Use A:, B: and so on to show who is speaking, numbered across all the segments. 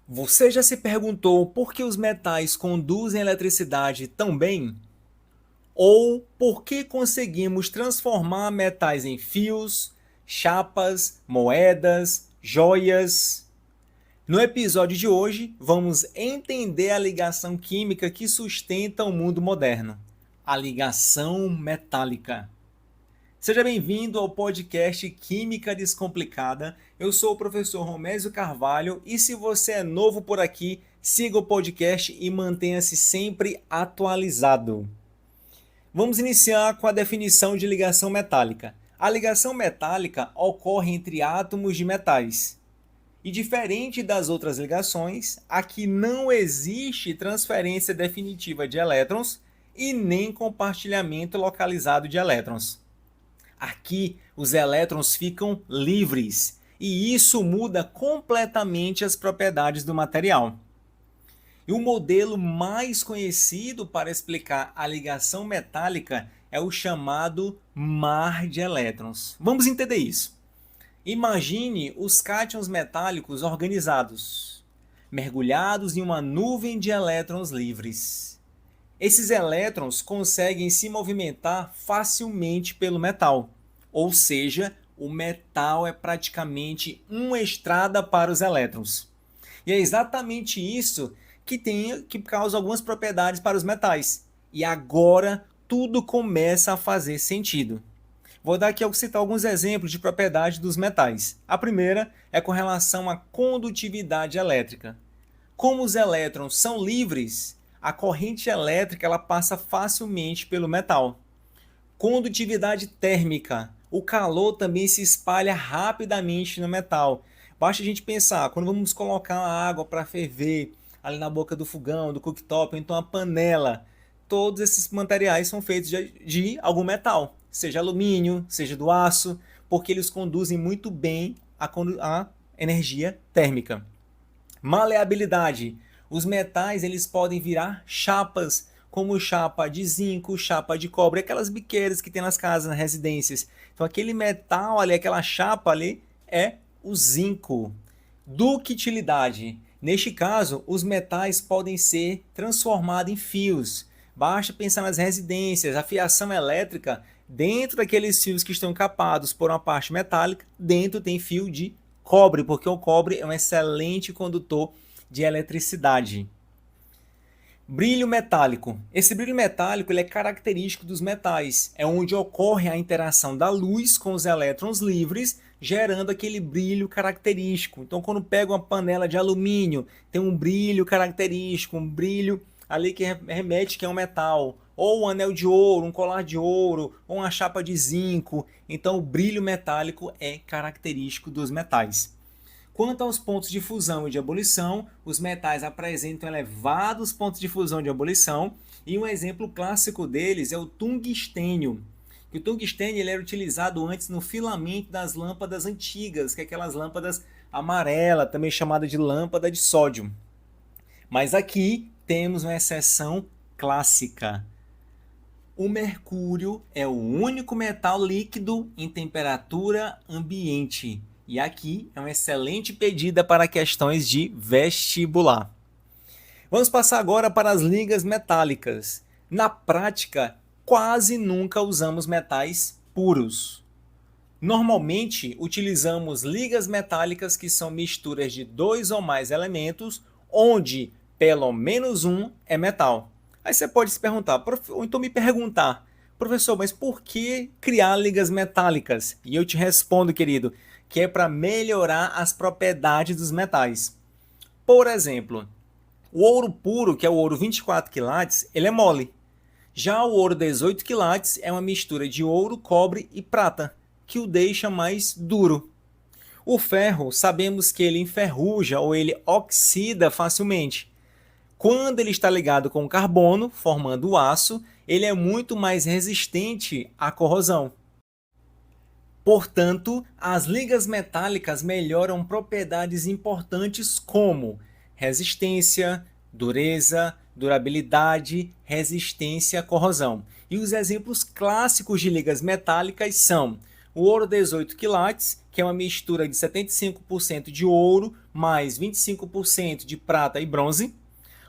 A: Você já se perguntou por que os metais conduzem a eletricidade tão bem? Ou por que conseguimos transformar metais em fios, chapas, moedas, joias? No episódio de hoje, vamos entender a ligação química que sustenta o mundo moderno, a ligação metálica. Seja bem-vindo ao podcast Química Descomplicada. Eu sou o professor Romésio Carvalho e se você é novo por aqui, siga o podcast e mantenha-se sempre atualizado. Vamos iniciar com a definição de ligação metálica. A ligação metálica ocorre entre átomos de metais. E diferente das outras ligações, aqui não existe transferência definitiva de elétrons e nem compartilhamento localizado de elétrons. Aqui, os elétrons ficam livres e isso muda completamente as propriedades do material. E o modelo mais conhecido para explicar a ligação metálica é o chamado mar de elétrons. Vamos entender isso. Imagine os cátions metálicos organizados, mergulhados em uma nuvem de elétrons livres. Esses elétrons conseguem se movimentar facilmente pelo metal, ou seja, o metal é praticamente uma estrada para os elétrons. E é exatamente isso que causa algumas propriedades para os metais. E agora tudo começa a fazer sentido. Vou dar aqui citar alguns exemplos de propriedades dos metais. A primeira é com relação à condutividade elétrica. Como os elétrons são livres, a corrente elétrica ela passa facilmente pelo metal. Condutividade térmica. O calor também se espalha rapidamente no metal. Basta a gente pensar, quando vamos colocar a água para ferver ali na boca do fogão, do cooktop, ou então a panela, todos esses materiais são feitos de algum metal, seja alumínio, seja do aço, porque eles conduzem muito bem a energia térmica. Maleabilidade. Os metais eles podem virar chapas, como chapa de zinco, chapa de cobre, aquelas biqueiras que tem nas casas, nas residências. Então aquele metal ali, aquela chapa ali é o zinco. Ductilidade. Neste caso, os metais podem ser transformados em fios. Basta pensar nas residências, a fiação elétrica, dentro daqueles fios que estão encapados por uma parte metálica, dentro tem fio de cobre, porque o cobre é um excelente condutor de eletricidade. Brilho metálico. Esse brilho metálico ele é característico dos metais. É onde ocorre a interação da luz com os elétrons livres, gerando aquele brilho característico. Então, quando pega uma panela de alumínio, tem um brilho característico, um brilho ali que remete que é um metal. Ou um anel de ouro, um colar de ouro, ou uma chapa de zinco. Então, o brilho metálico é característico dos metais. Quanto aos pontos de fusão e de ebulição, os metais apresentam elevados pontos de fusão e de ebulição, e um exemplo clássico deles é o tungstênio. O tungstênio ele era utilizado antes no filamento das lâmpadas antigas, que é aquelas lâmpadas amarelas, também chamada de lâmpada de sódio. Mas aqui temos uma exceção clássica. O mercúrio é o único metal líquido em temperatura ambiente. E aqui é uma excelente pedida para questões de vestibular. Vamos passar agora para as ligas metálicas. Na prática, quase nunca usamos metais puros. Normalmente, utilizamos ligas metálicas que são misturas de dois ou mais elementos, onde pelo menos um é metal. Aí você pode se perguntar, ou então me perguntar, professor, mas por que criar ligas metálicas? E eu te respondo, querido, que é para melhorar as propriedades dos metais. Por exemplo, o ouro puro, que é o ouro 24 quilates, ele é mole. Já o ouro 18 quilates é uma mistura de ouro, cobre e prata, que o deixa mais duro. O ferro, sabemos que ele enferruja ou ele oxida facilmente. Quando ele está ligado com o carbono, formando o aço, ele é muito mais resistente à corrosão. Portanto, as ligas metálicas melhoram propriedades importantes como resistência, dureza, durabilidade, resistência à corrosão. E os exemplos clássicos de ligas metálicas são O ouro 18 quilates, que é uma mistura de 75% de ouro mais 25% de prata e bronze.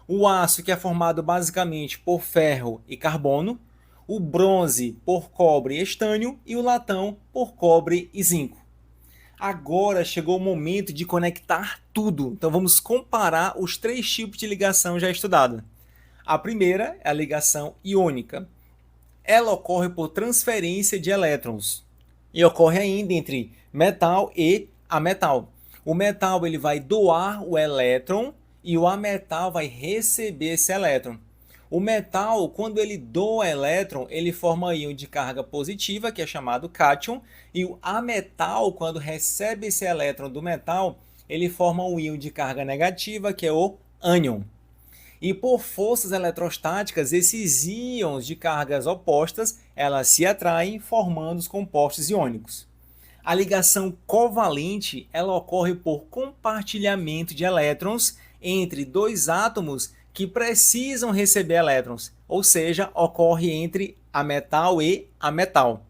A: O aço, que é formado basicamente por ferro e carbono. O bronze por cobre e estânio. E o latão por cobre e zinco. Agora chegou o momento de conectar tudo. Então vamos comparar os 3 tipos de ligação já estudados. A primeira é a ligação iônica. Ela ocorre por transferência de elétrons e ocorre ainda entre metal e ametal. O metal ele vai doar o elétron e o ametal vai receber esse elétron. O metal, quando ele doa elétron, ele forma íon de carga positiva, que é chamado cátion, e o ametal, quando recebe esse elétron do metal, ele forma um íon de carga negativa, que é o ânion. E por forças eletrostáticas, esses íons de cargas opostas, elas se atraem, formando os compostos iônicos. A ligação covalente, ela ocorre por compartilhamento de elétrons entre 2 átomos que precisam receber elétrons, ou seja, ocorre entre ametal e ametal.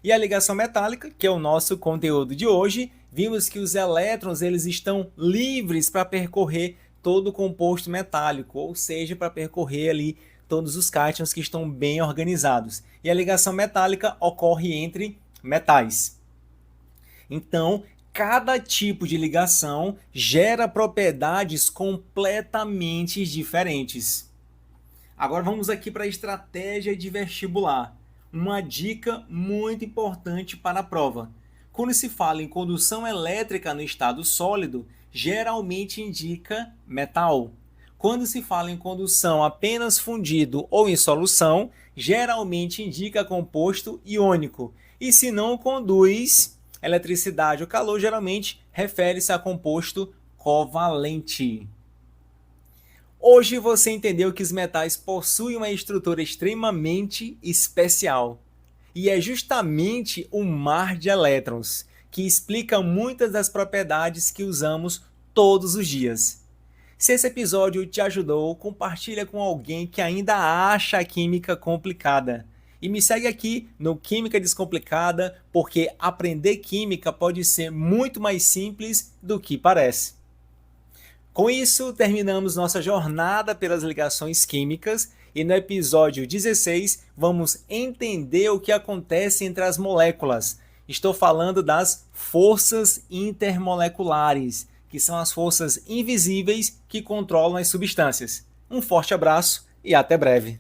A: E a ligação metálica, que é o nosso conteúdo de hoje, vimos que os elétrons eles estão livres para percorrer todo o composto metálico, ou seja, para percorrer ali todos os cátions que estão bem organizados. E a ligação metálica ocorre entre metais. Então, cada tipo de ligação gera propriedades completamente diferentes. Agora vamos aqui para a estratégia de vestibular. Uma dica muito importante para a prova. Quando se fala em condução elétrica no estado sólido, geralmente indica metal. Quando se fala em condução apenas fundido ou em solução, geralmente indica composto iônico. E se não conduz eletricidade ou calor, geralmente refere-se a composto covalente. Hoje você entendeu que os metais possuem uma estrutura extremamente especial. E é justamente o mar de elétrons que explica muitas das propriedades que usamos todos os dias. Se esse episódio te ajudou, compartilha com alguém que ainda acha a química complicada. E me segue aqui no Química Descomplicada, porque aprender química pode ser muito mais simples do que parece. Com isso, terminamos nossa jornada pelas ligações químicas e no episódio 16 vamos entender o que acontece entre as moléculas. Estou falando das forças intermoleculares, que são as forças invisíveis que controlam as substâncias. Um forte abraço e até breve.